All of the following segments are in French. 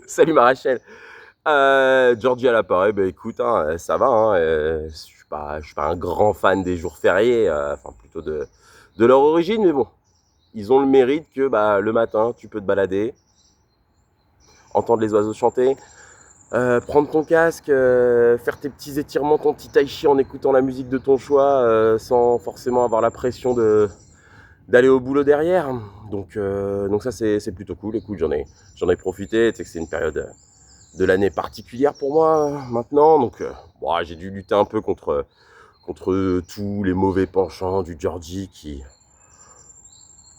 Salut ma Rachel. Georgie à l'appareil, bah écoute, hein, ça va, hein, je suis pas un grand fan des jours fériés, enfin plutôt de leur origine, mais bon, ils ont le mérite que bah, le matin, tu peux te balader, entendre les oiseaux chanter, prendre ton casque, faire tes petits étirements, ton petit tai chi en écoutant la musique de ton choix, sans forcément avoir la pression d'aller au boulot derrière. Donc ça c'est plutôt cool. Écoute, j'en ai profité, tu sais que c'est une période de l'année particulière pour moi maintenant. Donc, bon, j'ai dû lutter un peu contre tous les mauvais penchants du Georgie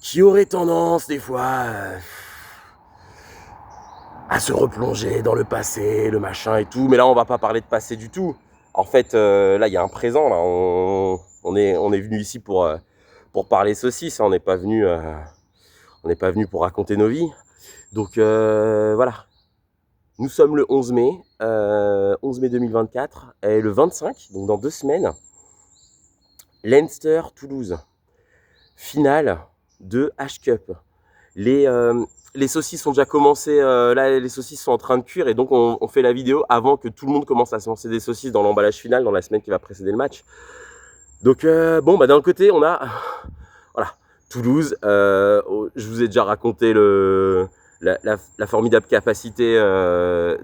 qui aurait tendance des fois à se replonger dans le passé, le machin et tout. Mais là, on va pas parler de passé du tout. En fait, là, il y a un présent. Là, on est venu ici pour parler saucisse. Hein. On n'est pas venu pour raconter nos vies. Donc voilà. Nous sommes le 11 mai, 11 mai 2024, et le 25, donc dans 2 semaines, Leinster-Toulouse, finale de H-Cup. Les saucisses ont déjà commencé, là les saucisses sont en train de cuire, et donc on fait la vidéo avant que tout le monde commence à se lancer des saucisses dans l'emballage final, dans la semaine qui va précéder le match. Donc bon, bah d'un côté on a, voilà, Toulouse, je vous ai déjà raconté la formidable capacité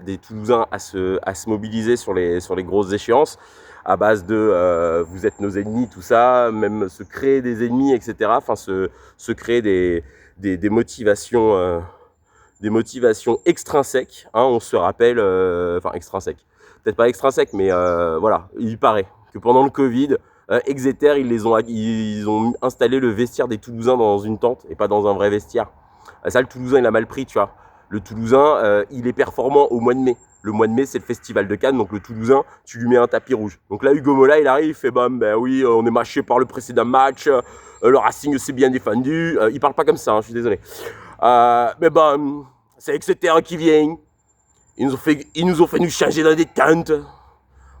des Toulousains à se mobiliser sur les grosses échéances, à base de vous êtes nos ennemis, tout ça, même se créer des ennemis, etc. Enfin, se créer des motivations extrinsèques. Hein, on se rappelle, enfin extrinsèques, peut-être pas extrinsèques, mais voilà, il paraît que pendant le Covid, Exeter, ils ont installé le vestiaire des Toulousains dans une tente et pas dans un vrai vestiaire. Ça, le Toulousain, il a mal pris, tu vois. Le Toulousain, il est performant au mois de mai. Le mois de mai, c'est le festival de Cannes, donc le Toulousain, tu lui mets un tapis rouge. Donc là, Hugo Mola, il arrive, il fait ben oui, on est mâché par le précédent match, le Racing s'est bien défendu. Il parle pas comme ça, hein, je suis désolé. Mais c'est Exeter qui vient. Ils nous ont fait nous changer dans des tentes.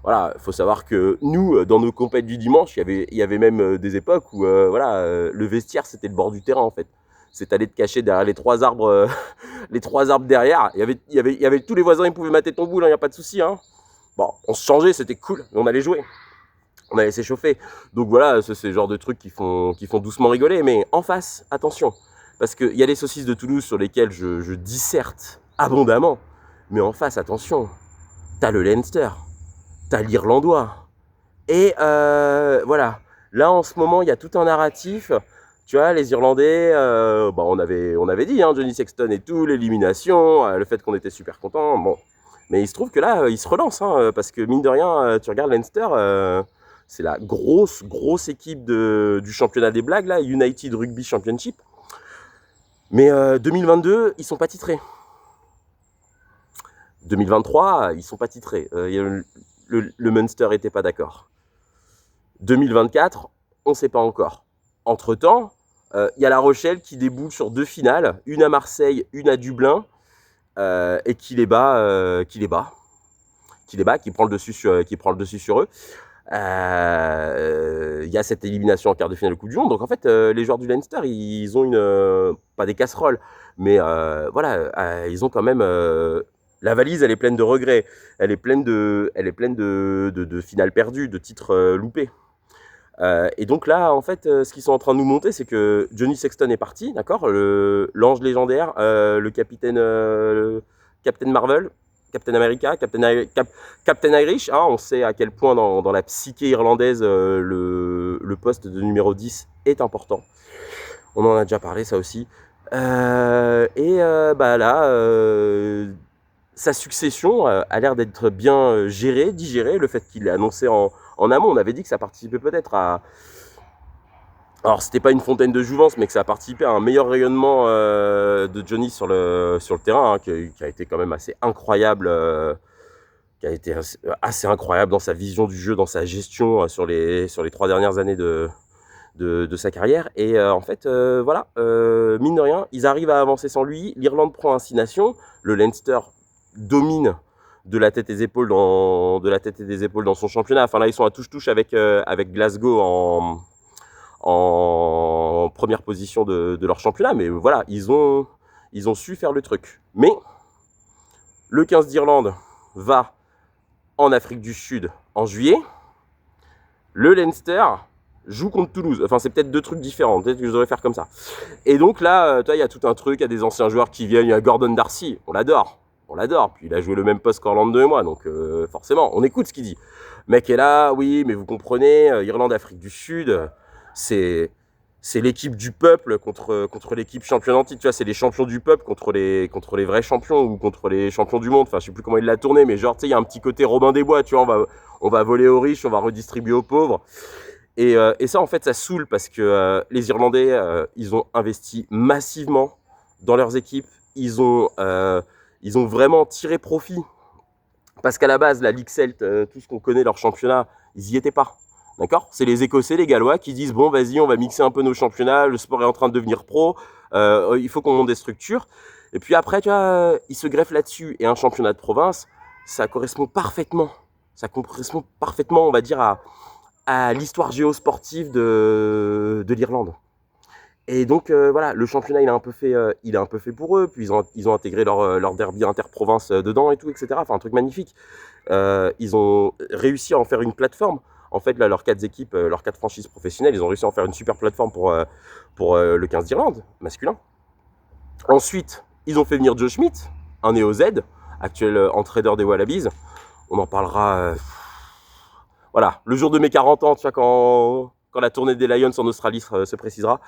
Voilà, il faut savoir que nous, dans nos compètes du dimanche, il y avait même des époques où le vestiaire, c'était le bord du terrain en fait. C'est aller te cacher derrière les 3 arbres, les 3 arbres derrière. Il y avait tous les voisins, ils pouvaient mater ton boule, il n'y a pas de souci. Hein. Bon, on se changeait, c'était cool, on allait jouer. On allait s'échauffer. Donc voilà, c'est le genre de trucs qui font doucement rigoler. Mais en face, attention, parce qu'il y a les saucisses de Toulouse sur lesquelles je disserte abondamment. Mais en face, attention, t'as le Leinster, t'as l'Irlandois. Et voilà, là en ce moment, il y a tout un narratif. Tu vois, les Irlandais, on avait dit, hein, Johnny Sexton et tout, l'élimination, le fait qu'on était super contents. Bon, mais il se trouve que là, ils se relancent, hein, parce que mine de rien, tu regardes Leinster, c'est la grosse équipe du championnat des blagues, là, United Rugby Championship. Mais 2022, ils sont pas titrés. 2023, ils sont pas titrés. Le Munster était pas d'accord. 2024, on ne sait pas encore. Entre-temps, il y a La Rochelle qui déboule sur 2 finales, une à Marseille, une à Dublin, et qui prend le dessus sur eux. Il y a cette élimination en quart de finale de Coupe du Monde. Donc en fait, les joueurs du Leinster, ils ont pas des casseroles, mais ils ont quand même la valise, elle est pleine de regrets, elle est pleine de finales perdues, de titres loupés. Et donc là, en fait, ce qu'ils sont en train de nous montrer, c'est que Johnny Sexton est parti, d'accord, l'ange légendaire, le Captain Marvel, Captain America, Captain Irish. Hein, on sait à quel point dans la psyché irlandaise, le poste de numéro 10 est important. On en a déjà parlé, ça aussi. Sa succession a l'air d'être bien gérée, digérée. Le fait qu'il l'ait annoncé en amont, on avait dit que ça participait peut-être à... Alors, c'était pas une fontaine de jouvence, mais que ça a participé à un meilleur rayonnement de Johnny sur le terrain, hein, qui a été quand même assez incroyable, qui a été assez incroyable dans sa vision du jeu, dans sa gestion sur les 3 dernières années de sa carrière. Et en fait, mine de rien, ils arrivent à avancer sans lui. L'Irlande prend un 6 nations. Le Leinster domine de la tête et des épaules dans son championnat. Enfin là, ils sont à touche-touche avec Glasgow en première position de leur championnat. Mais voilà, ils ont su faire le truc. Mais Le 15 d'Irlande va en Afrique du Sud en juillet. Le Leinster joue contre Toulouse. Enfin, c'est peut-être deux trucs différents. Peut-être que je devrais faire comme ça. Et donc là, il y a tout un truc. Il y a des anciens joueurs qui viennent. Il y a Gordon Darcy. On l'adore. On l'adore. Puis il a joué le même poste qu'Orlando et moi. Donc forcément, on écoute ce qu'il dit. Le mec est là. Oui, mais vous comprenez. Irlande, Afrique du Sud, c'est l'équipe du peuple contre l'équipe championne en titre. Tu vois, c'est les champions du peuple contre les vrais champions ou contre les champions du monde. Enfin, je sais plus comment il l'a tourné, mais genre, tu sais, il y a un petit côté Robin des Bois. Tu vois, on va voler aux riches, on va redistribuer aux pauvres. Et ça, en fait, ça saoule parce que les Irlandais, ils ont investi massivement dans leurs équipes. Ils ont vraiment tiré profit. Parce qu'à la base, la Ligue Celt, tout ce qu'on connaît, leur championnat, ils y étaient pas. D'accord ? C'est les Écossais, les Gallois qui disent bon, vas-y, on va mixer un peu nos championnats. Le sport est en train de devenir pro. Il faut qu'on monte des structures. Et puis après, tu vois, ils se greffent là-dessus. Et un championnat de province, ça correspond parfaitement. Ça correspond parfaitement, on va dire, à l'histoire géosportive de l'Irlande. Et donc voilà, le championnat il est un peu fait pour eux. Puis ils ont intégré leur derby interprovince dedans et tout, etc. Enfin un truc magnifique. Ils ont réussi à en faire une plateforme. En fait là, leurs 4 équipes, leurs 4 franchises professionnelles, ils ont réussi à en faire une super plateforme pour le 15 d'Irlande masculin. Ensuite, ils ont fait venir Joe Schmidt, un néo Z, actuel entraîneur des Wallabies. On en parlera. Voilà, le jour de mes 40 ans, tu vois, quand la tournée des Lions en Australie se précisera.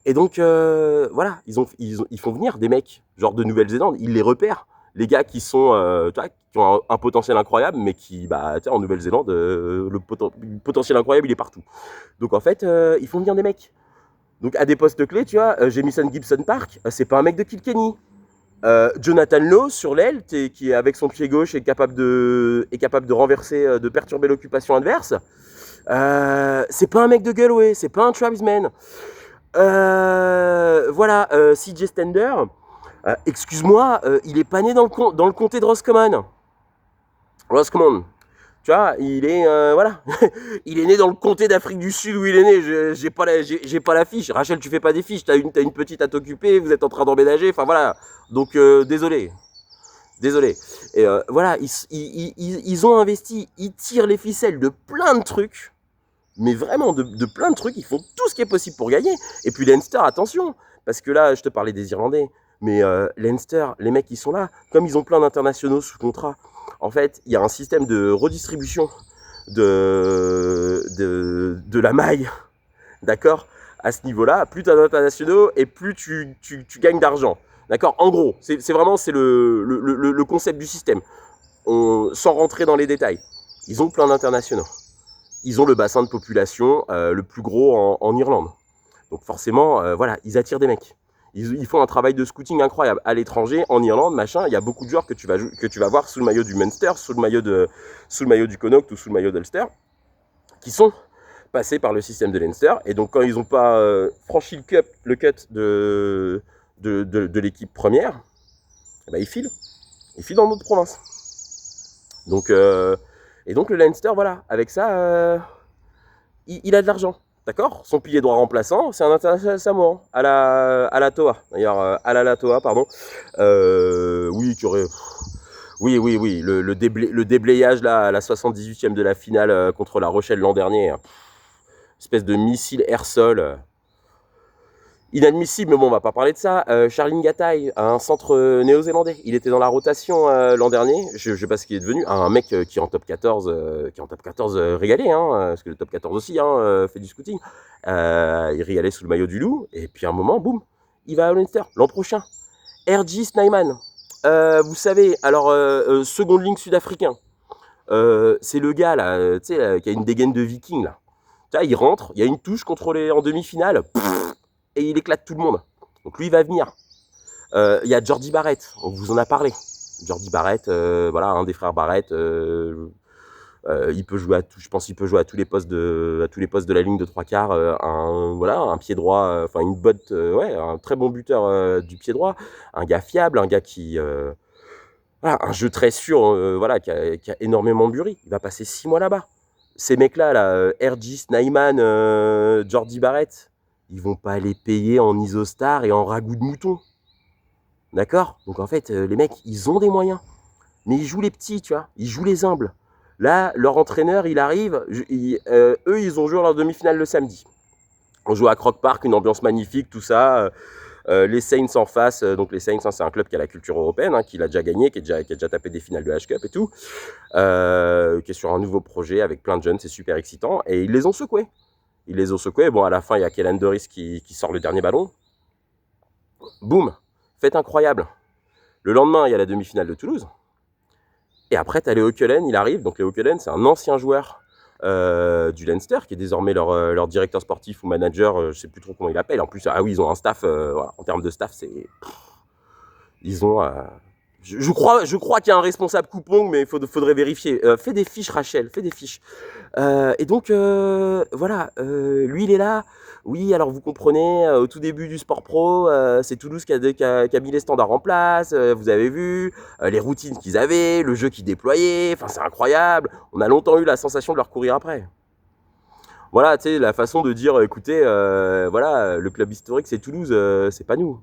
Et donc, voilà, ils font venir des mecs, genre de Nouvelle-Zélande, ils les repèrent. Les gars qui sont, tu vois, qui ont un potentiel incroyable, mais qui, bah, tu sais, en Nouvelle-Zélande, le potentiel incroyable, il est partout. Donc, en fait, ils font venir des mecs. Donc, à des postes clés, tu vois, Jamison Gibson Park, c'est pas un mec de Kilkenny. Jonathan Lowe sur l'aile, qui est avec son pied gauche est capable de renverser, de perturber l'occupation adverse. C'est pas un mec de Galway, c'est pas un tribesman. Voilà, CJ Stender, excuse-moi, il est pas né dans le comté de Roscommon. Roscommon. Tu vois, il est voilà, il est né dans le comté d'Afrique du Sud où il est né. J'ai pas la fiche. Rachel, tu fais pas des fiches. T'as une petite à t'occuper. Vous êtes en train d'emménager. Enfin voilà. Donc désolé. Et voilà, ils ont investi. Ils tirent les ficelles de plein de trucs. Mais vraiment de plein de trucs. Ils font tout ce qui est possible pour gagner. Et puis Leinster, attention, parce que là, je te parlais des Irlandais. Mais Leinster, les mecs qui sont là, comme ils ont plein d'internationaux sous contrat. En fait, il y a un système de redistribution de la maille, d'accord. À ce niveau-là, plus tu as d'internationaux et plus tu gagnes d'argent. D'accord. En gros, c'est vraiment le concept du système. Sans rentrer dans les détails, ils ont plein d'internationaux. Ils ont le bassin de population le plus gros en Irlande. Donc forcément, voilà, ils attirent des mecs. Ils font un travail de scouting incroyable. À l'étranger, en Irlande, machin, il y a beaucoup de joueurs que tu vas voir sous le maillot du Munster, sous le maillot du Connacht ou sous le maillot d'Ulster, qui sont passés par le système de Leinster. Et donc quand ils n'ont pas franchi le cut de l'équipe première, eh ben, ils filent. Ils filent dans d'autres provinces. Donc, et donc le Leinster, voilà, avec ça, il a de l'argent. D'accord. Son pilier droit remplaçant, c'est un international samoan, à la Toa. D'ailleurs, à la Toa, pardon. Oui, tu aurais... Oui. Le déblayage là, à la 78e de la finale contre la Rochelle l'an dernier. Espèce de missile air-sol. Inadmissible, mais bon, on va pas parler de ça. Charline Gatai, un centre néo-zélandais. Il était dans la rotation l'an dernier. Je sais pas ce qu'il est devenu. Un mec qui est en top 14, régalé, hein, parce que le top 14 aussi fait du scouting. Il régalait sous le maillot du Loup. Et puis à un moment, boum, il va à Leinster l'an prochain. RG Snyman. Vous savez, alors, seconde ligne sud-africain. C'est le gars, là, tu sais, qui a une dégaine de viking, là. Tu vois, il rentre, il y a une touche contrôlée en demi-finale. Et il éclate tout le monde. Donc lui, il va venir. Il y a Jordi Barrett, on vous en a parlé. Jordi Barrett, voilà, un des frères Barrett. Il peut jouer je pense qu'il peut jouer à tous les postes de la ligne de trois quarts. Un pied droit, enfin une botte, un très bon buteur du pied droit. Un gars fiable, un gars qui... voilà, un jeu très sûr, qui a énormément mûri. Il va passer 6 mois là-bas. Ces mecs-là, RG, Snyman, Jordi Barrett, ils vont pas les payer en isostar et en ragoût de mouton. D'accord. Donc en fait, les mecs, ils ont des moyens. mais ils jouent les petits, tu vois, ils jouent les humbles. Là, leur entraîneur, il arrive, eux, ils ont joué leur demi-finale le samedi. On joue à Croke Park, une ambiance magnifique, tout ça. Les Saints en face, donc les Saints, hein, c'est un club qui a la culture européenne, hein, qui l'a déjà gagné, qui a déjà tapé des finales de H-Cup et tout, qui est sur un nouveau projet avec plein de jeunes, c'est super excitant. Et ils les ont secoués. Ils les ont secoués. Bon, à la fin, il y a Kellen Doris qui sort le dernier ballon. Boum, fête incroyable. Le lendemain, il y a la demi-finale de Toulouse. Et après, tu as Léo Cullen, il arrive. Donc Léo Cullen, c'est un ancien joueur du Leinster, qui est désormais leur directeur sportif ou manager, je ne sais plus trop comment il appelle. En plus, ah oui, ils ont un staff, voilà, en termes de staff, c'est... Ils ont... Je crois qu'il y a un responsable coupon, mais il faudrait vérifier. Fais des fiches, Rachel, fais des fiches. Et donc, voilà, lui, il est là. Oui, alors vous comprenez, au tout début du sport pro, c'est Toulouse qui a mis les standards en place, vous avez vu, les routines qu'ils avaient, le jeu qu'ils déployaient, enfin c'est incroyable. On a longtemps eu la sensation de leur courir après. Voilà, tu sais, la façon de dire, écoutez, voilà, le club historique c'est Toulouse, c'est pas nous.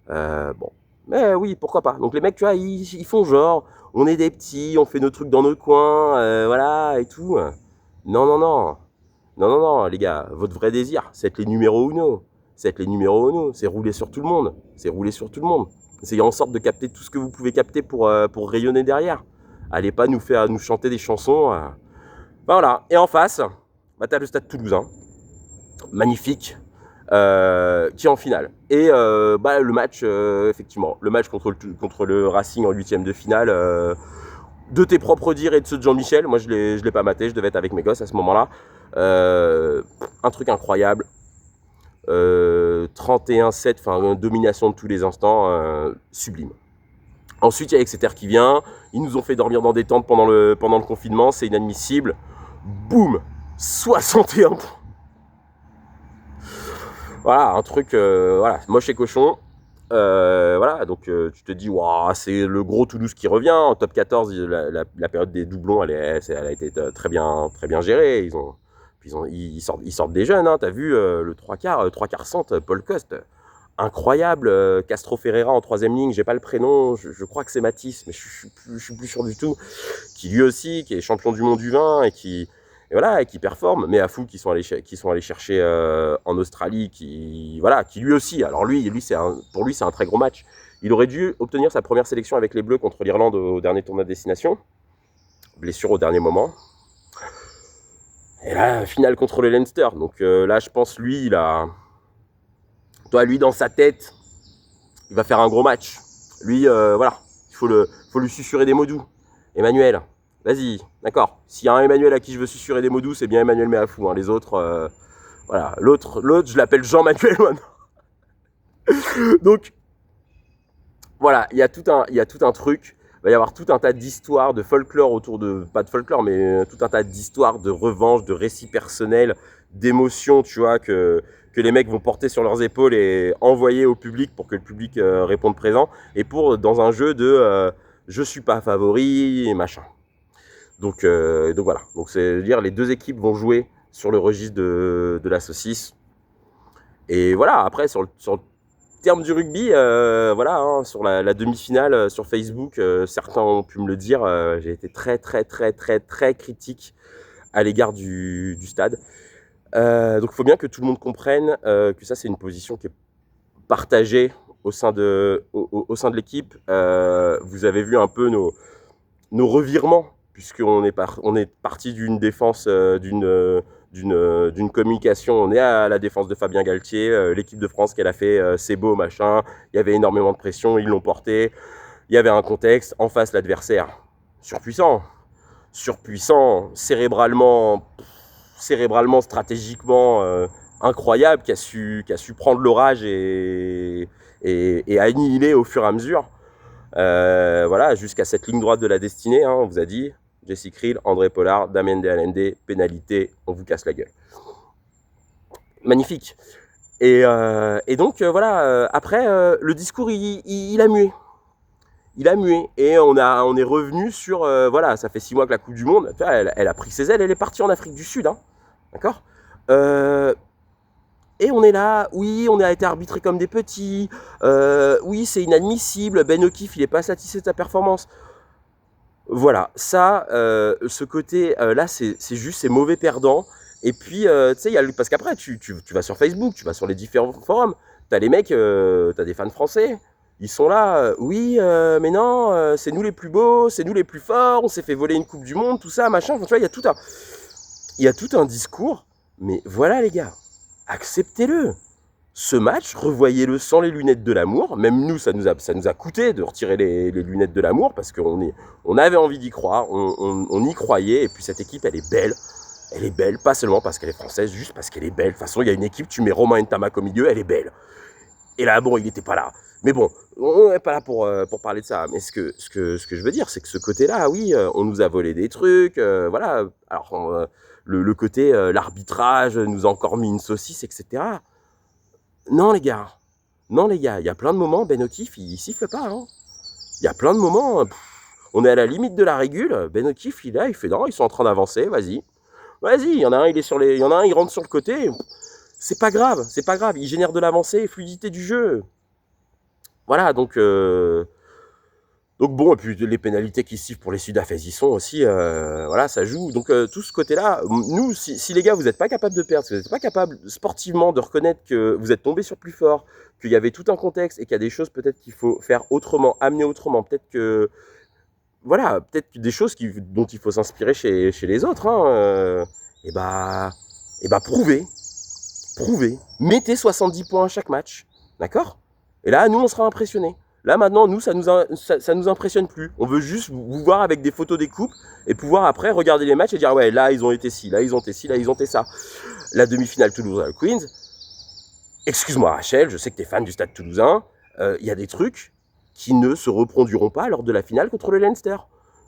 Bon, mais oui, pourquoi pas. Donc les mecs, tu vois, ils font genre, on est des petits, on fait nos trucs dans notre coin, voilà, et tout. Non, non, non. Non, non, non, les gars, votre vrai désir, c'est être les numéros uno. C'est être les numéros uno, c'est rouler sur tout le monde. C'est rouler sur tout le monde. Essayez en sorte de capter tout ce que vous pouvez capter pour rayonner derrière. Allez pas nous chanter des chansons. Voilà. Et en face, bah, t'as le Stade Toulousain. Magnifique. Qui est en finale. Et bah, le match, effectivement, le match contre le Racing en 8e de finale, de tes propres dires et de ceux de Jean-Michel, moi je l'ai pas maté, je devais être avec mes gosses à ce moment-là. Un truc incroyable. 31-7, enfin domination de tous les instants, sublime. Ensuite, il y a Exeter qui vient. Ils nous ont fait dormir dans des tentes pendant le confinement, c'est inadmissible. Boum, 61 points. Voilà, un truc, voilà, moche et cochon. Voilà, donc tu te dis, waouh, c'est le gros Toulouse qui revient. En top 14, la période des doublons, elle a été très bien gérée. Ils sortent des jeunes, hein, t'as vu, le 3 quarts centre, Paul Coste. Incroyable, Castro Ferreira en 3e ligne, j'ai pas le prénom, je crois que c'est Matisse, mais je suis plus sûr du tout. Qui lui aussi, qui est champion du monde du vin et qui performe, mais à fou qui sont allés chercher en Australie, qui lui aussi, alors pour lui c'est un très gros match. Il aurait dû obtenir sa première sélection avec les Bleus contre l'Irlande au dernier tournoi de destination, blessure au dernier moment. Et là, finale contre le Leinster, donc là je pense lui dans sa tête, il va faire un gros match. Lui, voilà, il faut lui susurrer des mots doux. Emmanuel, vas-y, d'accord. S'il y a un Emmanuel à qui je veux susurrer des mots doux, c'est bien Emmanuel Méafou. Hein. Les autres, voilà. L'autre, je l'appelle Jean-Manuel maintenant. Donc, voilà, il y a tout un truc. Il va y avoir tout un tas d'histoires, de folklore autour de, pas de folklore, mais tout un tas d'histoires, de revanche, de récits personnels, d'émotions, tu vois, que les mecs vont porter sur leurs épaules et envoyer au public pour que le public réponde présent. Et dans un jeu de je suis pas favori et machin. Donc voilà. Donc c'est-à-dire les deux équipes vont jouer sur le registre de la saucisse. Et voilà, après sur le terme du rugby, voilà, hein, sur la demi-finale sur Facebook, certains ont pu me le dire, j'ai été très très très très très critique à l'égard du stade. Donc il faut bien que tout le monde comprenne que ça c'est une position qui est partagée au sein de l'équipe. Vous avez vu un peu nos revirements, puisqu'on est parti d'une défense, d'une communication. On est à la défense de Fabien Galtier, l'équipe de France qu'elle a fait, c'est beau, machin. Il y avait énormément de pression, ils l'ont porté. Il y avait un contexte, en face l'adversaire, surpuissant, cérébralement, stratégiquement incroyable, qui a su prendre l'orage et annihiler au fur et à mesure. Voilà, jusqu'à cette ligne droite de la destinée, hein, on vous a dit, Jesse Krill, André Pollard, Damien De Allende, pénalité, on vous casse la gueule. Magnifique. Et donc, voilà, après, le discours, il a mué. Il a mué. Et on est revenu sur, voilà, ça fait 6 mois que la Coupe du Monde, elle a pris ses ailes, elle est partie en Afrique du Sud, hein, d'accord. Et on est là, oui, on a été arbitré comme des petits, oui, c'est inadmissible, Ben O'Keefe, il n'est pas satisfait de sa performance. Voilà, ça, ce côté, là, c'est juste, c'est mauvais perdant. Et puis, tu sais, parce qu'après, tu vas sur Facebook, tu vas sur les différents forums, t'as les mecs, t'as des fans français, ils sont là, oui, mais non, c'est nous les plus beaux, c'est nous les plus forts, on s'est fait voler une Coupe du Monde, tout ça, machin. Enfin, tu vois, il y a tout un discours, mais voilà, les gars, acceptez-le. Ce match, revoyez-le sans les lunettes de l'amour. Même nous, ça nous a coûté de retirer les lunettes de l'amour parce on avait envie d'y croire, on y croyait. Et puis cette équipe, elle est belle. Elle est belle, pas seulement parce qu'elle est française, juste parce qu'elle est belle. De toute façon, il y a une équipe, tu mets Romain Ntamak au milieu, elle est belle. Et là, bon, il n'était pas là. Mais bon, on n'est pas là pour parler de ça. Mais ce que je veux dire, c'est que ce côté-là, oui, on nous a volé des trucs. Voilà. Alors, le côté, l'arbitrage nous a encore mis une saucisse, etc. Non, les gars. Non, les gars, il y a plein de moments, Ben O'Keefe, il siffle pas. Hein. Il y a plein de moments, on est à la limite de la régule. Ben O'Keefe, il fait non, ils sont en train d'avancer, vas-y. Vas-y, il y en a un, il y en a un, il rentre sur le côté. C'est pas grave, c'est pas grave. Il génère de l'avancée, fluidité du jeu. Voilà, donc bon, et puis les pénalités qui sifflent pour les Sud-Africains, y sont aussi, voilà, ça joue. Donc tout ce côté-là, nous, si les gars, vous n'êtes pas capables de perdre, si vous n'êtes pas capables sportivement de reconnaître que vous êtes tombé sur plus fort, qu'il y avait tout un contexte et qu'il y a des choses peut-être qu'il faut faire autrement, amener autrement, peut-être que, voilà, peut-être des choses dont il faut s'inspirer chez les autres, hein, et bah prouvez, mettez 70 points à chaque match, d'accord? Et là, nous, on sera impressionnés. Là, maintenant, nous, ça nous impressionne plus. On veut juste vous voir avec des photos des coupes et pouvoir après regarder les matchs et dire, ouais, là, ils ont été ci, là, ils ont été ci, là, ils ont été ça. La demi-finale Toulouse-Queens, excuse-moi, Rachel, je sais que tu es fan du Stade Toulousain, il y a des trucs qui ne se reproduiront pas lors de la finale contre le Leinster.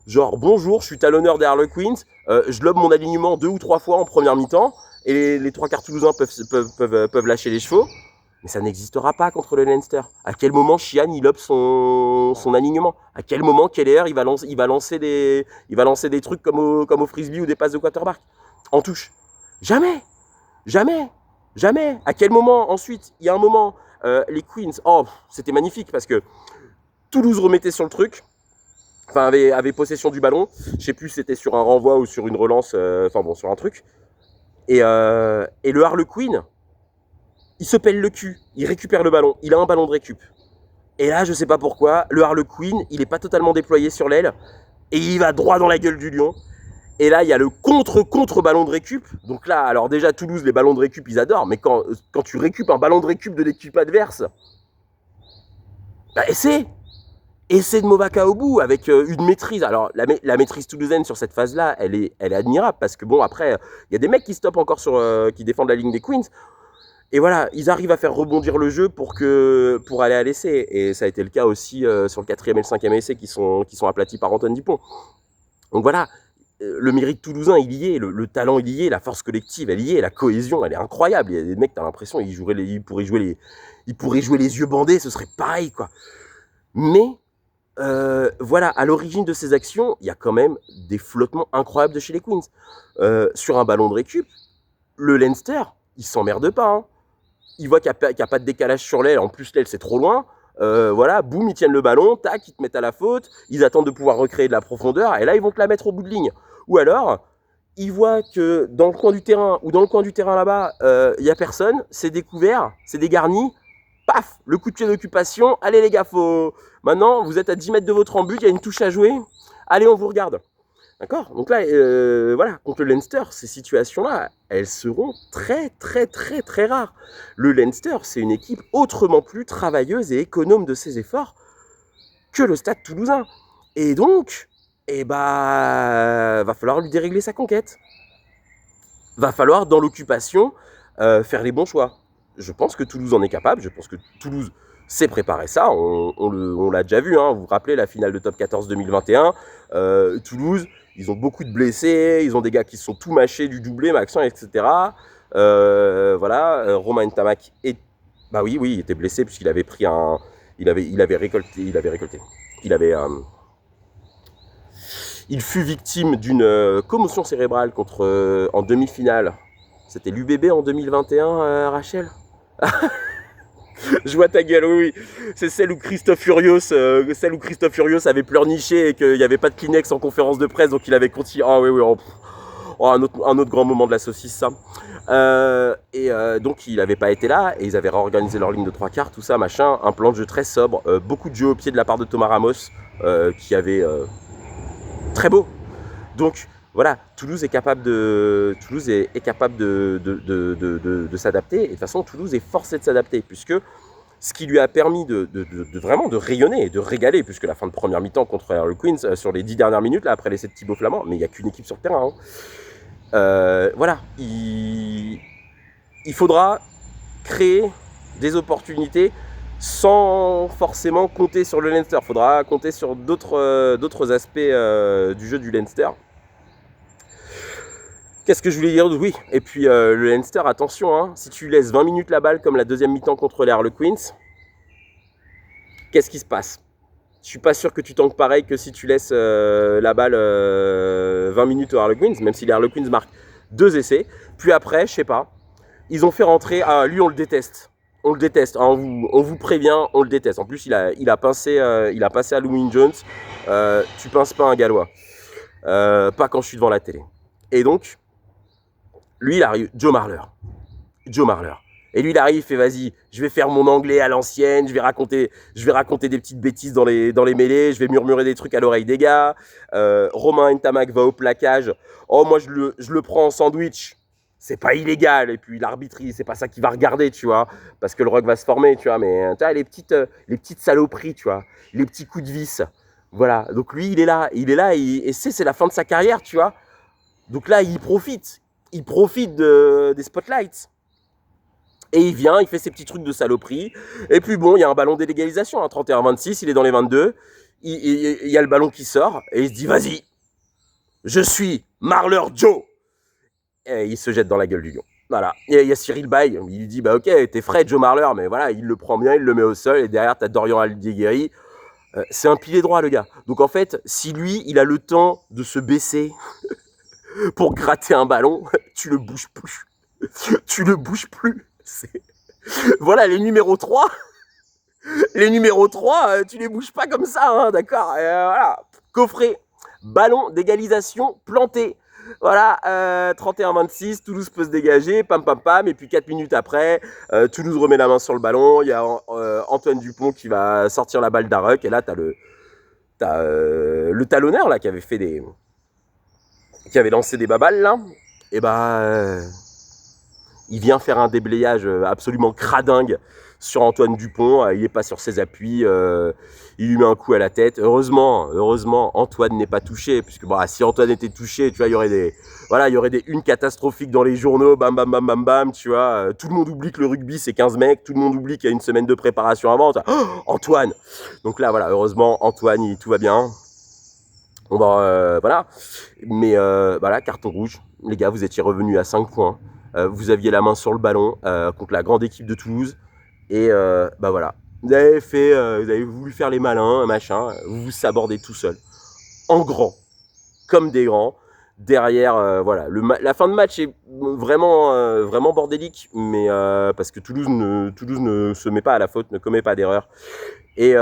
Genre, bonjour, je suis talonneur des Harlequins, je lobe mon alignement 2 ou 3 fois en première mi-temps, et les 3 quarts toulousains peuvent lâcher les chevaux. Mais ça n'existera pas contre le Leinster. À quel moment Chian il lobe son alignement? À quel moment Keller il va lancer des trucs comme au frisbee ou des passes de quarterback en touche? Jamais, jamais, jamais. À quel moment ensuite? Il y a un moment, les Queens, oh, c'était magnifique parce que Toulouse remettait sur le truc. Enfin, avait possession du ballon. Je sais plus si c'était sur un renvoi ou sur une relance. Enfin bon, sur un truc. Et le Harlequin, il se pèle le cul. Il récupère le ballon. Il a un ballon de récup. Et là, je sais pas pourquoi, le Harlequin, il est pas totalement déployé sur l'aile. Et il va droit dans la gueule du lion. Et là, il y a le contre ballon de récup. Donc là, alors déjà, Toulouse, les ballons de récup, ils adorent. Mais quand tu récupes un ballon de récup de l'équipe adverse, bah essaie de Movaka au bout avec une maîtrise. Alors, la maîtrise toulousaine sur cette phase-là, elle est admirable parce que bon, après, il y a des mecs qui stoppent encore qui défendent la ligne des Queens. Et voilà, ils arrivent à faire rebondir le jeu pour aller à l'essai. Et ça a été le cas aussi sur le 4e et le 5e essai qui sont aplatis par Antoine Dupont. Donc voilà, le mérite toulousain, il y est, le talent, il y est, la force collective, elle y est, la cohésion, elle est incroyable. Il y a des mecs, t'as l'impression, ils pourraient jouer les yeux bandés, ce serait pareil, quoi. Mais voilà, à l'origine de ces actions, il y a quand même des flottements incroyables de chez les Queens. Sur un ballon de récup, le Leinster, il s'emmerde pas. Hein. Il voit qu'il n'y a pas de décalage sur l'aile, en plus l'aile c'est trop loin. Voilà, boum, ils tiennent le ballon, tac, ils te mettent à la faute, ils attendent de pouvoir recréer de la profondeur, et là ils vont te la mettre au bout de ligne. Ou alors, ils voient que dans le coin du terrain, ou dans le coin du terrain là-bas, il n'y a personne, c'est découvert, c'est dégarni, paf, le coup de pied d'occupation, allez les gars, maintenant vous êtes à 10 mètres de votre embut, il y a une touche à jouer, allez on vous regarde. D'accord? Donc là, voilà, contre le Leinster, ces situations-là, elles seront très, très, très, très rares. Le Leinster, c'est une équipe autrement plus travailleuse et économe de ses efforts que le Stade Toulousain. Et donc, va falloir lui dérégler sa conquête. Va falloir, dans l'occupation, faire les bons choix. Je pense que Toulouse en est capable. Je pense que Toulouse sait préparer ça. On l'a déjà vu. Hein. Vous vous rappelez la finale de Top 14 2021. Toulouse, ils ont beaucoup de blessés. Ils ont des gars qui se sont tout mâchés du doublé, Maxent, etc. Voilà. Romain Ntamak bah oui, il était blessé puisqu'il avait pris un... Il avait récolté. Il fut victime d'une commotion cérébrale en demi-finale. C'était l'UBB en 2021, Rachel. Je vois ta gueule, oui, oui. C'est celle où Christophe Furios, avait pleurniché et qu'il n'y avait pas de Kleenex en conférence de presse, donc il avait continué. Ah oui, oui, oh, un autre grand moment de la saucisse, ça. Donc il n'avait pas été là, et ils avaient réorganisé leur ligne de 3/4, tout ça, machin. Un plan de jeu très sobre, beaucoup de jeux au pied de la part de Thomas Ramos, qui avait très beau. Donc voilà, Toulouse est capable de s'adapter, et de toute façon Toulouse est forcé de s'adapter, puisque ce qui lui a permis de vraiment de rayonner et de régaler, puisque la fin de première mi-temps contre Harlequins, sur les 10 dernières minutes, là, après l'essai de Thibaut Flamand, mais il n'y a qu'une équipe sur le terrain. Voilà, il faudra créer des opportunités sans forcément compter sur le Leinster. Il faudra compter sur d'autres aspects du jeu du Leinster. Qu'est-ce que je voulais dire? Oui, et puis le Leinster, attention, hein, si tu laisses 20 minutes la balle comme la deuxième mi-temps contre les Harlequins, qu'est-ce qui se passe? Je suis pas sûr que tu tankes pareil que si tu laisses la balle 20 minutes aux Harlequins, même si les Harlequins marquent 2 essais. Puis après, je sais pas, ils ont fait rentrer... Ah, lui, on le déteste. On le déteste, hein, on vous prévient, on le déteste. En plus, il a pincé à Louis Jones. Tu pinces pas un Gallois. Pas quand je suis devant la télé. Et donc, lui, il arrive, Joe Marler. Et lui, il arrive, il fait vas-y, je vais faire mon anglais à l'ancienne, je vais raconter des petites bêtises dans les mêlées, je vais murmurer des trucs à l'oreille des gars. Romain Ntamak va au plaquage. Oh, moi, je le prends en sandwich. C'est pas illégal. Et puis l'arbitre, c'est pas ça qu'il va regarder, tu vois, parce que le rock va se former, tu vois. Mais tu vois, les petites saloperies, tu vois, les petits coups de vis. Voilà. Donc lui, il est là, et c'est la fin de sa carrière, tu vois. Donc là, il profite des spotlights. Et il vient, il fait ses petits trucs de saloperie. Et puis bon, il y a un ballon d'égalisation, hein, 31-26, il est dans les 22. Il y a le ballon qui sort, et il se dit, vas-y, je suis Marler Joe. Et il se jette dans la gueule du lion. Voilà. Et il y a Cyril Bay, il lui dit, bah ok, t'es frais Joe Marler, mais voilà, il le prend bien, il le met au sol, et derrière, t'as Dorian Aldigueri. C'est un pilier droit, le gars. Donc en fait, si lui, il a le temps de se baisser pour gratter un ballon, tu le bouges plus. Tu le bouges plus. Voilà, les numéros 3, tu les bouges pas comme ça, hein, d'accord. Voilà, coffret, ballon d'égalisation planté. Voilà, 31-26, Toulouse peut se dégager, pam pam pam, et puis 4 minutes après, Toulouse remet la main sur le ballon, il y a Antoine Dupont qui va sortir la balle d'Arruc, et là t'as le talonneur là qui avait lancé des babales là, et il vient faire un déblayage absolument cradingue sur Antoine Dupont. Il n'est pas sur ses appuis. Il lui met un coup à la tête. Heureusement, Antoine n'est pas touché. Puisque si Antoine était touché, tu vois, il y aurait des unes catastrophiques dans les journaux. Bam, bam, bam, bam, bam. Tu vois, tout le monde oublie que le rugby, c'est 15 mecs. Tout le monde oublie qu'il y a une semaine de préparation avant. Oh, Antoine. Donc là, voilà, heureusement, Antoine, tout va bien. On va, voilà. Mais voilà, carton rouge. Les gars, vous étiez revenus à 5 points. Vous aviez la main sur le ballon contre la grande équipe de Toulouse. Et voilà. Vous avez voulu faire les malins, machin. Vous vous sabordez tout seul. En grand. Comme des grands. Derrière, voilà. La fin de match est vraiment bordélique. Mais parce que Toulouse ne se met pas à la faute, ne commet pas d'erreur. Et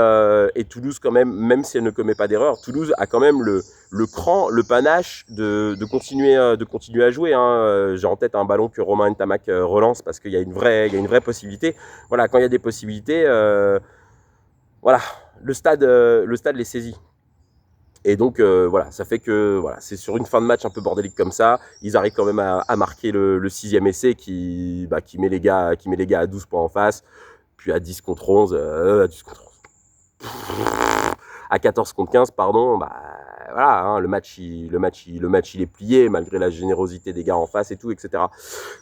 Toulouse, quand même si elle ne commet pas d'erreur, Toulouse a quand même le cran, le panache de continuer à jouer. Hein. J'ai en tête un ballon que Romain Ntamak relance parce qu'il y a une vraie possibilité. Voilà, quand il y a des possibilités, voilà, le stade les saisit. Et donc voilà, ça fait que voilà, c'est sur une fin de match un peu bordélique comme ça, ils arrivent quand même à marquer le 6e essai qui met les gars à 12 points en face, puis à 10 contre 11, à 14 contre 15, pardon, voilà, hein, le match il est plié malgré la générosité des gars en face et tout, etc.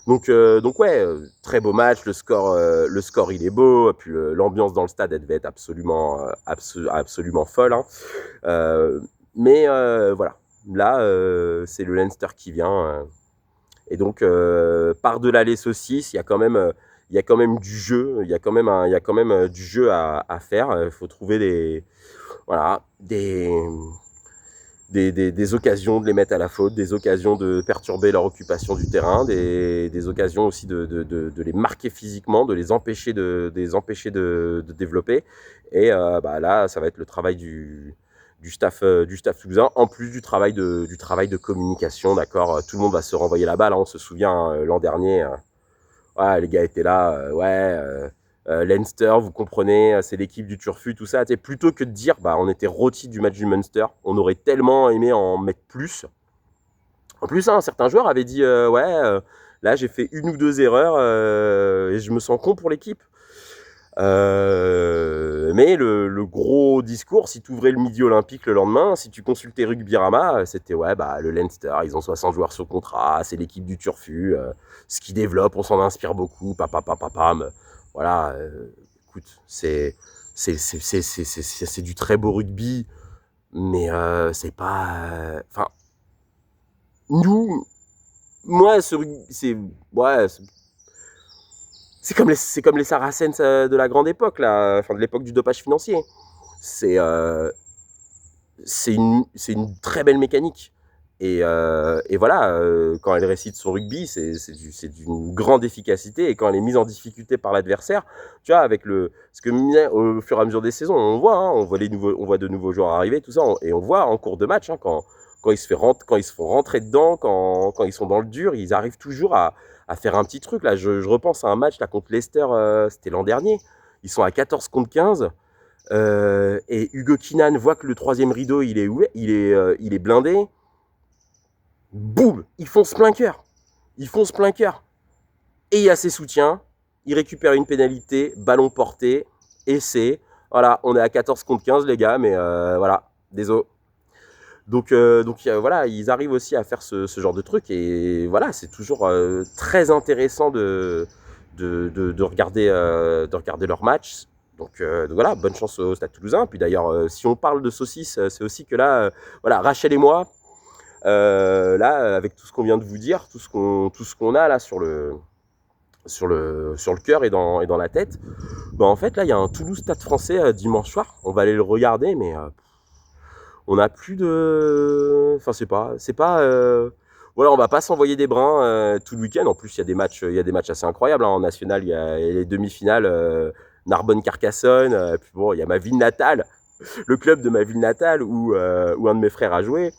Donc ouais, très beau match, le score il est beau, puis l'ambiance dans le stade elle devait être absolument folle, hein. Mais voilà, là c'est le Leinster qui vient, et donc par-delà les saucisses, il y a quand même du jeu, il y a quand même du jeu à faire. Il faut trouver des des occasions de les mettre à la faute, des occasions de perturber leur occupation du terrain, des occasions aussi de les marquer physiquement, de les empêcher de développer. Et là, ça va être le travail du staff toulousain, en plus du travail de communication, d'accord. Tout le monde va se renvoyer la balle, hein. On se souvient, hein, l'an dernier, ouais, les gars étaient là, Leinster, vous comprenez, c'est l'équipe du Turfu, tout ça. Plutôt que de dire, on était rôti du match du Munster, on aurait tellement aimé en mettre plus. En plus, hein, certains joueurs avaient dit, là j'ai fait une ou deux erreurs et je me sens con pour l'équipe. Mais le gros discours, si tu ouvrais le Midi Olympique le lendemain, si tu consultais Rugbyrama, c'était le Leinster, ils ont 60 joueurs sur contrat, c'est l'équipe du Turfu, ce qu'ils développent, on s'en inspire beaucoup, papapapapam. Voilà, écoute, c'est du très beau rugby, mais c'est pas. Enfin, nous, moi, ce rugby, c'est comme les Saracens de la grande époque, là, enfin de l'époque du dopage financier. C'est une très belle mécanique. Et voilà, quand elle récite son rugby, c'est d'une grande efficacité. Et quand elle est mise en difficulté par l'adversaire, tu vois, ce que au fur et à mesure des saisons, on voit, hein, on voit de nouveaux joueurs arriver, tout ça, et on voit en cours de match, hein, quand ils se font rentrer dedans, quand ils sont dans le dur, ils arrivent toujours à faire un petit truc. Là, je repense à un match là, contre Leicester, c'était l'an dernier. Ils sont à 14 contre 15. Et Hugo Kinan voit que le troisième rideau il est blindé. Boum, ils foncent plein cœur. Et il y a ses soutiens. Il récupère une pénalité, ballon porté, essai. Voilà, on est à 14 contre 15 les gars, mais voilà, désolé. Donc voilà, ils arrivent aussi à faire ce genre de truc. Et voilà, c'est toujours très intéressant de regarder leur match. Donc voilà, bonne chance au Stade Toulousain. Puis d'ailleurs, si on parle de saucisses, c'est aussi que là, voilà, Rachel et moi, là, avec tout ce qu'on vient de vous dire, tout ce qu'on a là sur le cœur et dans la tête, en fait, là, il y a un Toulouse Stade Français dimanche soir. On va aller le regarder, mais on n'a plus de. Enfin, c'est pas. Voilà, on va pas s'envoyer des brins tout le week-end. En plus, il y a des matchs assez incroyables, hein. En national, il y a les demi-finales. Narbonne-Carcassonne, puis bon, il y a ma ville natale, le club de ma ville natale où un de mes frères a joué,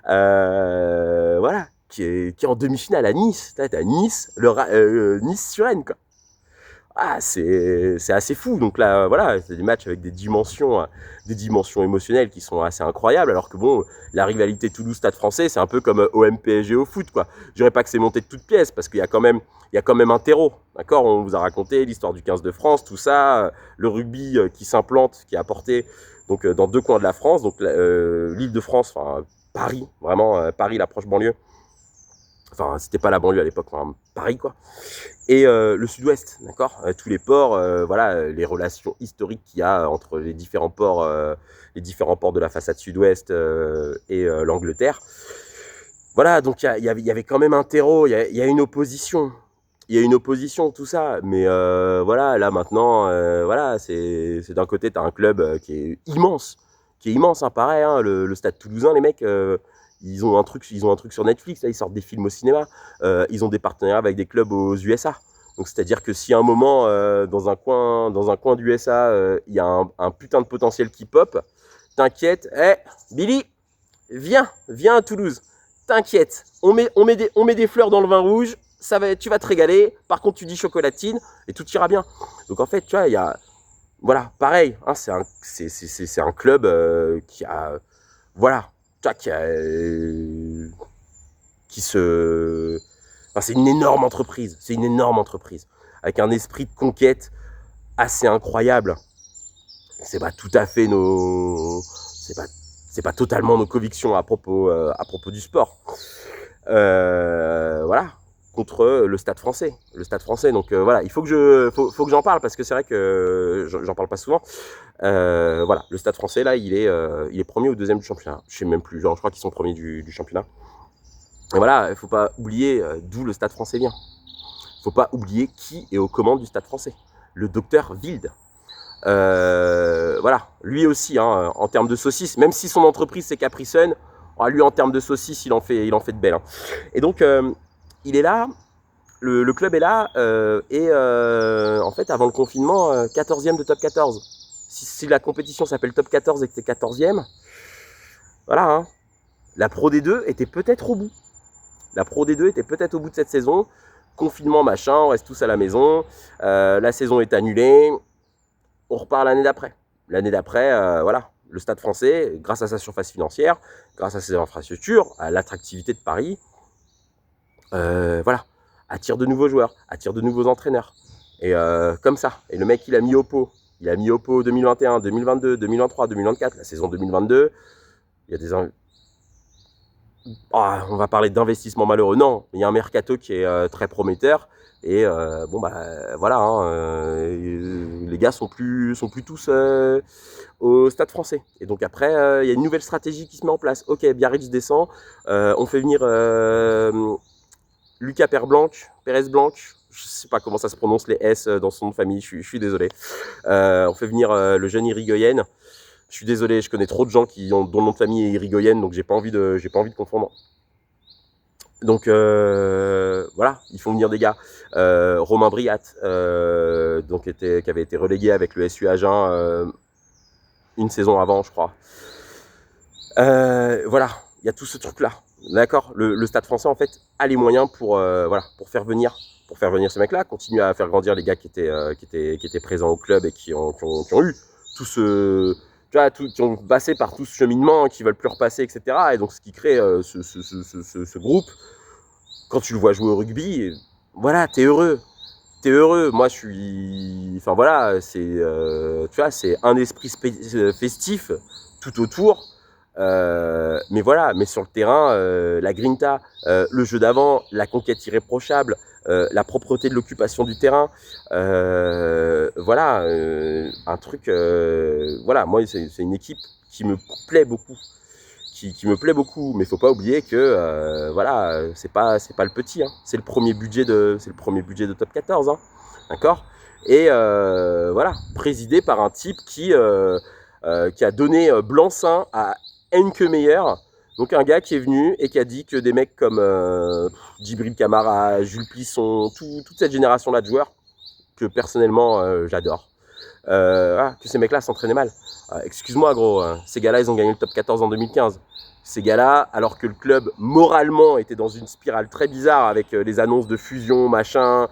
voilà, qui est en demi-finale à Nice. T'as Nice, Nice sur Rennes, quoi. Ah, c'est assez fou. Donc là, voilà, c'est des matchs avec des dimensions émotionnelles qui sont assez incroyables. Alors que bon, la rivalité Toulouse-Stade Français, c'est un peu comme OM-PSG au foot, quoi. Je dirais pas que c'est monté de toutes pièces, parce qu'il y a quand même un terreau, d'accord. On vous a raconté l'histoire du 15 de France, tout ça, le rugby qui s'implante, qui est apporté donc dans deux coins de la France, donc l'Île-de-France, enfin Paris, vraiment Paris, la proche banlieue. Enfin, c'était pas la banlieue à l'époque, enfin, Paris, quoi. Et le sud-ouest, d'accord, tous les ports, voilà, les relations historiques qu'il y a entre les différents ports de la façade sud-ouest et l'Angleterre. Voilà, donc il y avait quand même un terreau, il y a une opposition. Il y a une opposition, tout ça, mais voilà, là maintenant, voilà, c'est d'un côté, tu as un club qui est immense, hein, pareil, hein, le Stade Toulousain, les mecs, ils ont un truc sur Netflix, là, ils sortent des films au cinéma, ils ont des partenariats avec des clubs aux USA. Donc c'est-à-dire que si à un moment, dans un coin d'USA, il y a un putain de potentiel qui pop, t'inquiète, Billy, viens à Toulouse, t'inquiète, on met des fleurs dans le vin rouge, tu vas te régaler, par contre tu dis chocolatine, et tout ira bien. Donc en fait, tu vois, il y a, voilà, pareil, hein, c'est un club qui a, voilà, enfin, c'est une énorme entreprise, avec un esprit de conquête assez incroyable. C'est pas tout à fait c'est pas totalement nos convictions à propos du sport. Voilà, contre le Stade Français. Donc voilà, il faut que j'en parle parce que c'est vrai que j'en parle pas souvent. Voilà, le Stade Français là, il est premier ou deuxième du championnat. Je sais même plus. Genre, je crois qu'ils sont premiers du championnat. Et voilà, il faut pas oublier d'où le Stade Français vient. Il faut pas oublier qui est aux commandes du Stade Français. Le docteur Wild. Voilà, lui aussi, hein, en termes de saucisses, même si son entreprise c'est Capri Sun, Lui, en termes de saucisses, il en fait de belles. Hein. Et donc, il est là, le club est là, et en fait, avant le confinement, 14e de top 14. Si la compétition s'appelle top 14 et que t'es 14e, voilà, hein, la Pro D2 était peut-être au bout. La Pro D2 était peut-être au bout de cette saison. Confinement, machin, on reste tous à la maison. La saison est annulée. On repart l'année d'après. L'année d'après, voilà, le Stade Français, grâce à sa surface financière, grâce à ses infrastructures, à l'attractivité de Paris, voilà, attire de nouveaux joueurs, attire de nouveaux entraîneurs. Et comme ça. Et le mec, il a mis au pot. Il a mis au pot 2021, 2022, 2023, 2024, la saison 2022. Il y a des... on va parler d'investissement malheureux. Non, il y a un mercato qui est très prometteur. Et voilà, hein, les gars sont plus tous au Stade Français. Et donc après, il y a une nouvelle stratégie qui se met en place. Ok, Biarritz descend. On fait venir Lucas Pérez-Blanc. Je sais pas comment ça se prononce les S dans son nom de famille. Je suis désolé. On fait venir le jeune Irigoyen. Je suis désolé, je connais trop de gens dont le nom de famille est Irigoyen, donc j'ai pas envie de confondre. Donc voilà, ils font venir des gars. Romain Briat, qui avait été relégué avec le SU Agen une saison avant, je crois. Voilà, il y a tout ce truc-là. D'accord, le Stade Français en fait a les moyens pour faire venir ces mecs-là, continuer à faire grandir les gars qui étaient présents au club et qui ont eu tout ce qui ont passé par tout ce cheminement, qui veulent plus repasser, etc. Et donc ce qui crée ce groupe. Quand tu le vois jouer au rugby, voilà, t'es heureux. Moi, je suis... Enfin, voilà, c'est un esprit festif tout autour. Mais voilà, mais sur le terrain, la grinta, le jeu d'avant, la conquête irréprochable, la propreté de l'occupation du terrain, voilà, un truc... voilà, moi, c'est une équipe qui me plaît beaucoup. Qui me plaît beaucoup, mais faut pas oublier que voilà, c'est pas le petit, hein. C'est le premier budget de top 14, hein. D'accord. Et voilà, présidé par un type qui a donné blanc-seing à Henke Meyer, donc un gars qui est venu et qui a dit que des mecs comme Djibril Camara, Jules Plisson, toute cette génération-là de joueurs que personnellement j'adore, que ces mecs-là s'entraînaient mal. Excuse-moi gros, ces gars-là ils ont gagné le top 14 en 2015. Ces gars-là, alors que le club moralement était dans une spirale très bizarre avec les annonces de fusion, machin,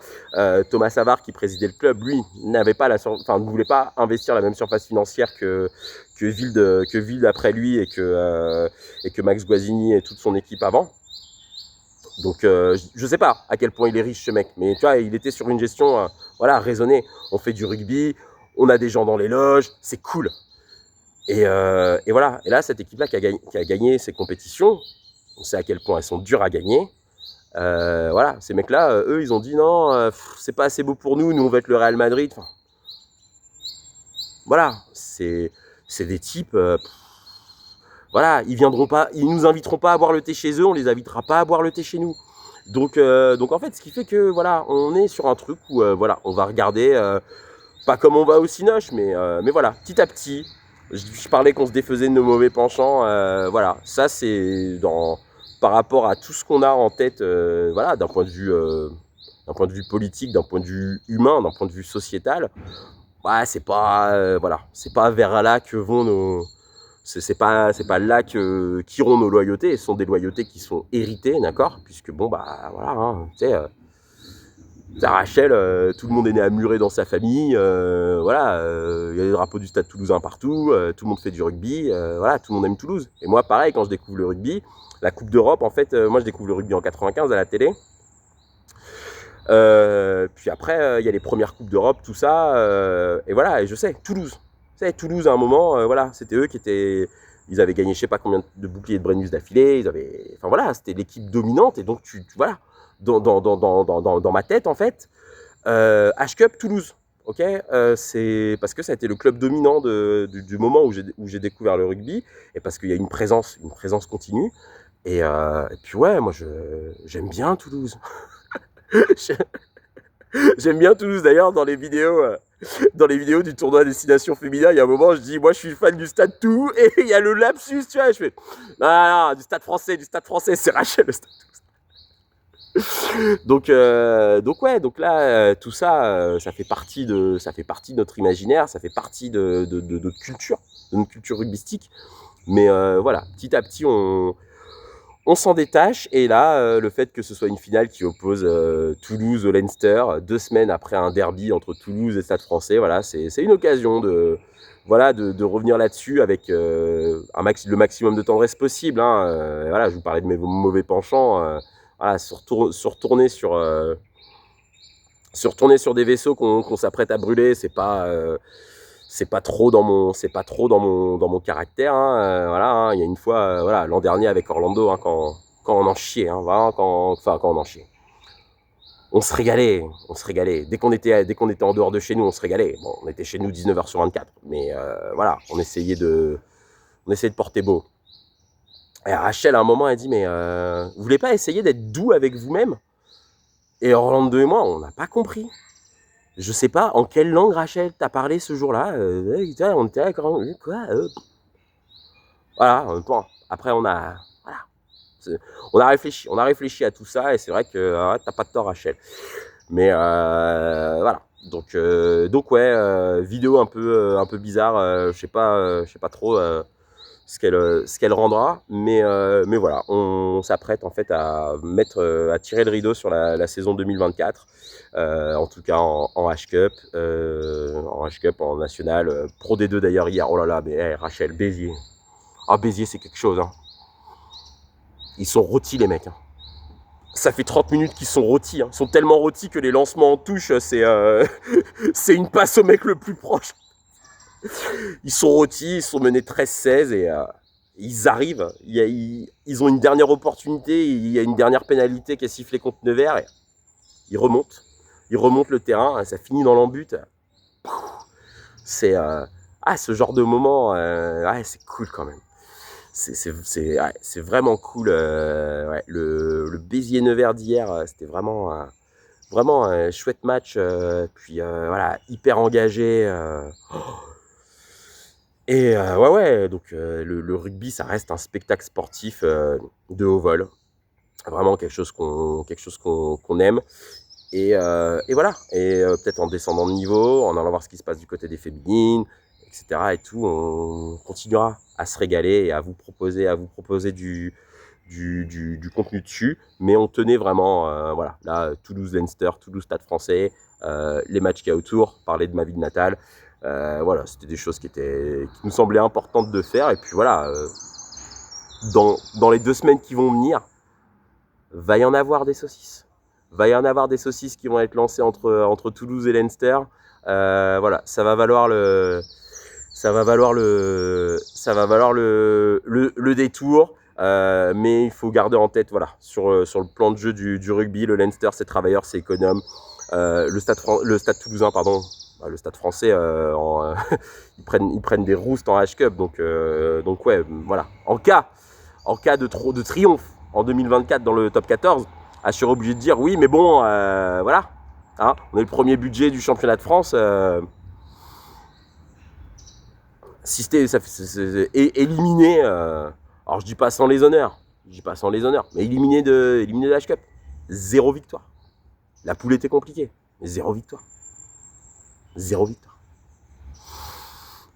Thomas Savard qui présidait le club, lui ne voulait pas investir la même surface financière que Wild après lui et que Max Guazzini et toute son équipe avant. Donc je sais pas à quel point il est riche ce mec, mais tu vois, il était sur une gestion raisonnée. On fait du rugby, on a des gens dans les loges, c'est cool. Et voilà. Et là, cette équipe-là qui a gagné ces compétitions, on sait à quel point elles sont dures à gagner. Voilà, ces mecs-là, eux, ils ont dit non, c'est pas assez beau pour nous on va être le Real Madrid. Enfin, voilà, c'est des types. Voilà, ils nous inviteront pas à boire le thé chez eux, on les invitera pas à boire le thé chez nous. Donc en fait, ce qui fait que voilà, on est sur un truc où voilà, on va regarder, pas comme on va au Cinoche, mais voilà, petit à petit. Je parlais qu'on se défaisait de nos mauvais penchants, voilà, ça c'est par rapport à tout ce qu'on a en tête, voilà, d'un point de vue politique, d'un point de vue humain, d'un point de vue sociétal, bah, c'est pas vers là que vont nos... C'est pas là qu'iront nos loyautés. Ce sont des loyautés qui sont héritées, d'accord, puisque bon, bah voilà, hein, tu sais... Rachel, tout le monde est né à Muret dans sa famille, voilà, il y a des drapeaux du Stade Toulousain partout, tout le monde fait du rugby, voilà, tout le monde aime Toulouse. Et moi, pareil, quand je découvre le rugby, la Coupe d'Europe, en fait, moi je découvre le rugby en 95 à la télé. Puis après, il y a les premières Coupes d'Europe, tout ça, et voilà, et je sais, Toulouse. Tu sais, Toulouse, à un moment, voilà, c'était eux qui étaient... Ils avaient gagné je sais pas combien de boucliers de Brennus d'affilée, enfin voilà, c'était l'équipe dominante, et donc voilà... Dans ma tête, en fait, H-Cup Toulouse, ok, c'est parce que ça a été le club dominant du moment où j'ai découvert le rugby, et parce qu'il y a une présence continue, et puis ouais, moi j'aime bien Toulouse. J'aime bien Toulouse d'ailleurs dans les vidéos du tournoi Destination Féminin. Il y a un moment, je dis, moi je suis fan du Stade Tout, et il y a le lapsus, tu vois. Je fais, non, du Stade Français, c'est Rachel le Stade Tout. Donc ouais, donc là, tout ça, ça fait partie de notre imaginaire, ça fait partie de notre culture rugbystique. Mais voilà, petit à petit, on s'en détache, et là, le fait que ce soit une finale qui oppose Toulouse au Leinster, 2 semaines après un derby entre Toulouse et Stade Français, voilà, c'est une occasion de revenir là-dessus avec le maximum de tendresse possible. Hein. Voilà, je vous parlais de mes mauvais penchants. Voilà, se retourner sur des vaisseaux qu'on s'apprête à brûler, c'est pas trop dans mon caractère. Hein. Voilà, hein. Il y a une fois, voilà, l'an dernier avec Orlando, hein, quand on en chiait, hein, voilà, quand on en chiait. On se régalait. Dès qu'on était en dehors de chez nous, on se régalait. Bon, on était chez nous 19h sur 24, mais voilà, on essayait de porter beau. Et Rachel, à un moment, elle dit, mais vous voulez pas essayer d'être doux avec vous-même? Et Orlando et moi, on n'a pas compris. Je sais pas en quelle langue, Rachel, t'as parlé ce jour-là. On était là, quoi Voilà, en même temps. Après, voilà. On a réfléchi à tout ça, et c'est vrai que t'as pas de tort, Rachel. Mais voilà. Donc ouais, vidéo un peu bizarre. Je sais pas trop ce qu'elle rendra, mais voilà, on s'apprête en fait à tirer le rideau sur la saison 2024, en tout cas en H-Cup, en national, Pro D2 d'ailleurs hier. Oh là là, mais Rachel, Béziers, Béziers c'est quelque chose, hein. Ils sont rôtis les mecs, hein. Ça fait 30 minutes qu'ils sont rôtis, hein. Ils sont tellement rôtis que les lancements en touche, c'est une passe au mec le plus proche. Ils sont rôtis, ils sont menés 13-16, et ils arrivent. Ils ont une dernière opportunité, il y a une dernière pénalité qui est sifflée contre Nevers, et ils remontent le terrain, ça finit dans l'embut. C'est ce genre de moment, c'est cool quand même. C'est vraiment cool. Ouais, le Béziers-Nevers d'hier, c'était vraiment un chouette match, puis voilà, hyper engagé. Et ouais, donc le rugby, ça reste un spectacle sportif de haut vol. Vraiment quelque chose qu'on aime. Et voilà. Et peut-être en descendant de niveau, en allant voir ce qui se passe du côté des féminines, etc. et tout, on continuera à se régaler et à vous proposer du contenu dessus. Mais on tenait vraiment, voilà, là, Toulouse-Leinster, Toulouse-Stade Français, les matchs qu'il y a autour, parler de ma ville natale. Voilà, c'était des choses qui nous semblaient importantes de faire. Et puis voilà, dans les 2 semaines qui vont venir, va y en avoir des saucisses. Qui vont être lancées entre Toulouse et Leinster. Voilà, ça va valoir le détour. Mais il faut garder en tête, voilà, sur le plan de jeu du rugby, le Leinster c'est travailleur, c'est économe. Le stade toulousain, pardon, le Stade Français, ils prennent des roustes en H-Cup, donc ouais, voilà. En cas de triomphe en 2024 dans le top 14, je serai obligé de dire oui, mais bon, voilà, hein, on est le premier budget du championnat de France. Si c'est éliminé, alors je dis pas sans les honneurs, mais éliminé de la H-Cup, 0 victoire. La poule était compliquée, mais 0 victoire.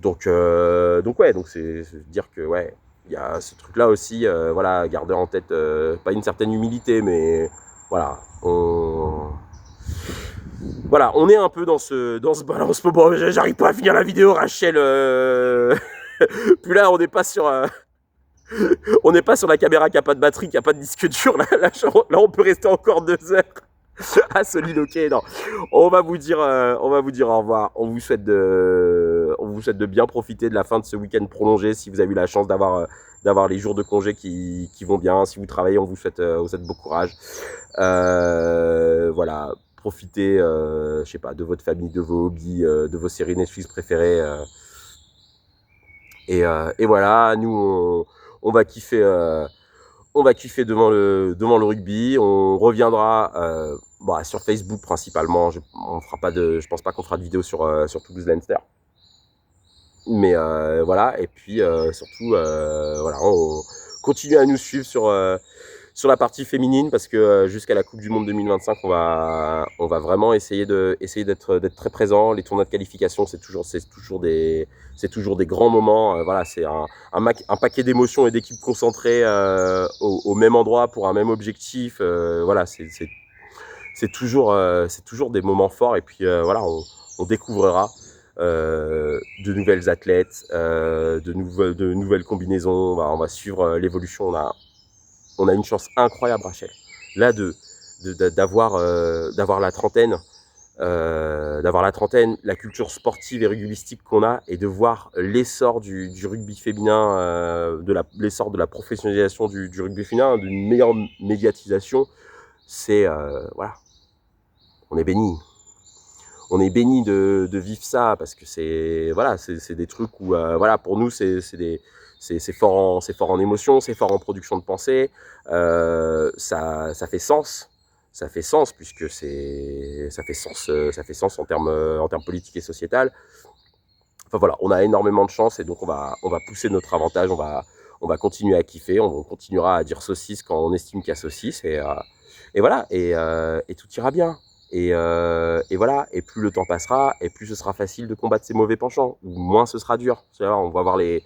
Donc ouais, donc c'est dire que ouais, il y a ce truc là aussi, voilà, garder en tête pas une certaine humilité, mais voilà, on est un peu dans ce balance. Bon, j'arrive pas à finir la vidéo, Rachel. Puis là, on n'est pas sur la caméra qui a pas de batterie, qui a pas de disque dur. Là, on peut rester encore 2 heures à soliloquer. Non, on va vous dire au revoir. On vous souhaite de bien profiter de la fin de ce week-end prolongé. Si vous avez eu la chance d'avoir les jours de congé qui vont bien. Si vous travaillez, on vous souhaite beau courage. Voilà, profitez, je sais pas, de votre famille, de vos hobbies, de vos séries Netflix préférées. Et voilà, nous on va kiffer on va kiffer devant le rugby. On reviendra sur Facebook principalement. Je pense pas qu'on fera de vidéo sur Toulouse-Leinster. Mais voilà, et puis surtout, voilà, on continue à nous suivre sur la partie féminine parce que jusqu'à la Coupe du Monde 2025, on va vraiment essayer d'être très présent. Les tournois de qualification, c'est toujours des grands moments. Voilà, c'est un paquet d'émotions et d'équipes concentrées au même endroit pour un même objectif. Voilà, c'est toujours des moments forts. Et puis voilà, on découvrira de nouvelles athlètes, de nouvelles combinaisons. On va suivre l'évolution. On a une chance incroyable, Rachel, là d'avoir la trentaine, la culture sportive et rugbyistique qu'on a, et de voir l'essor du rugby féminin, l'essor de la professionnalisation du rugby féminin, d'une meilleure médiatisation. C'est voilà, on est béni. On est béni de vivre ça parce que c'est des trucs où voilà, pour nous c'est fort en émotion, c'est fort en production de pensée. Ça fait sens. Ça fait sens puisque ça fait sens en termes politiques et sociétal. Enfin voilà, on a énormément de chance et donc on va pousser notre avantage. On va continuer à kiffer. On continuera à dire saucisse quand on estime qu'il y a saucisse et voilà, et tout ira bien. Et voilà, et plus le temps passera, et plus ce sera facile de combattre ces mauvais penchants, ou moins ce sera dur. On va voir les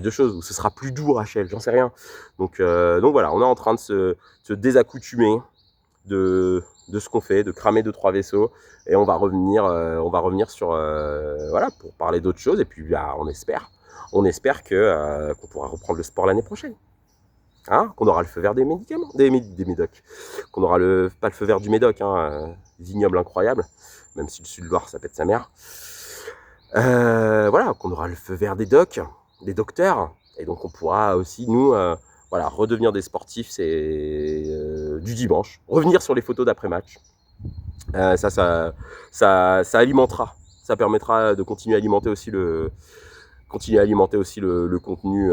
deux choses, ou ce sera plus doux, Rachel, j'en sais rien. Donc voilà, on est en train de se désaccoutumer de ce qu'on fait, de cramer 2-3 vaisseaux, et on va revenir sur voilà, pour parler d'autres choses, et puis on espère qu'on pourra reprendre le sport l'année prochaine. Hein, qu'on aura le feu vert des médicaments, des médocs, qu'on aura pas le feu vert du Médoc, vignoble incroyable, même si le Sud-Loire ça pète sa mère. Voilà, qu'on aura le feu vert des docteurs, et donc on pourra aussi nous, voilà, redevenir des sportifs, du dimanche, revenir sur les photos d'après-match. Ça alimentera, ça permettra de continuer à alimenter aussi le contenu.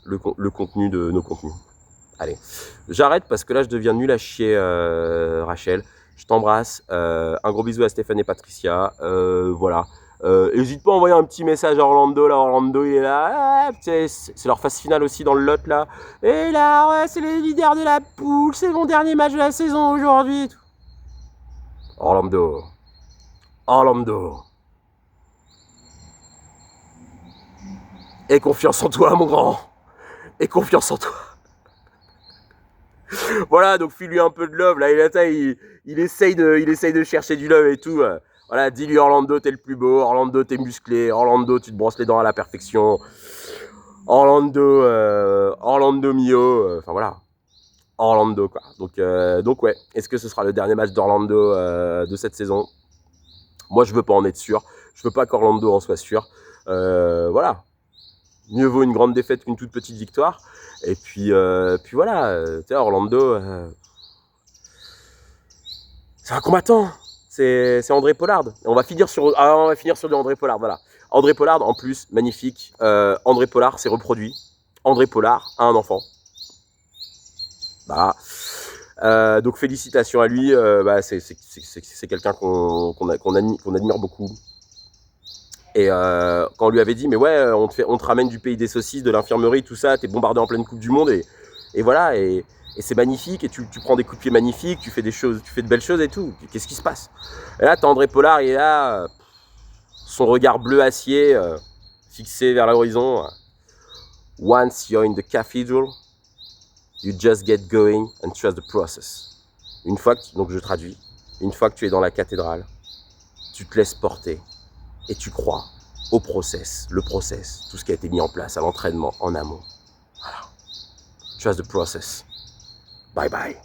Le contenu de nos contenus. Allez, j'arrête parce que là je deviens nul à chier, Rachel. Je t'embrasse. Un gros bisou à Stéphane et Patricia. Voilà. N'hésite pas à envoyer un petit message à Orlando. Là, Orlando il est là. C'est leur phase finale aussi dans le lot là. Et là, ouais, c'est les leaders de la poule. C'est mon dernier match de la saison aujourd'hui. Orlando. Aie confiance en toi, mon grand. Et confiance en toi. Voilà, donc file-lui un peu de love. Là, il essaye de chercher du love et tout. Voilà, dis-lui Orlando, t'es le plus beau. Orlando, t'es musclé. Orlando, tu te brosses les dents à la perfection. Orlando mio. Enfin voilà, Orlando quoi. Donc ouais. Est-ce que ce sera le dernier match d'Orlando de cette saison? Moi, je veux pas en être sûr. Je veux pas qu'Orlando en soit sûr. Voilà. Mieux vaut une grande défaite qu'une toute petite victoire. Et puis voilà, Orlando, c'est un combattant. C'est André Pollard. On va finir sur du André Pollard. Voilà. André Pollard, en plus, magnifique. André Pollard s'est reproduit. André Pollard a un enfant. Voilà. Donc félicitations à lui. C'est quelqu'un qu'on admire beaucoup. Et quand on lui avait dit, mais ouais, on te ramène du pays des saucisses, de l'infirmerie, tout ça, t'es bombardé en pleine Coupe du Monde, et voilà, et c'est magnifique, et tu prends des coups de pied magnifiques, tu fais de belles choses et tout. Qu'est-ce qui se passe? Et là, t'as André Pollard, il est là, son regard bleu acier, fixé vers l'horizon. Once you're in the cathedral, you just get going and trust the process. Donc je traduis, une fois que tu es dans la cathédrale, tu te laisses porter. Et tu crois au process, tout ce qui a été mis en place à l'entraînement en amont. Voilà. Trust the process. Bye bye.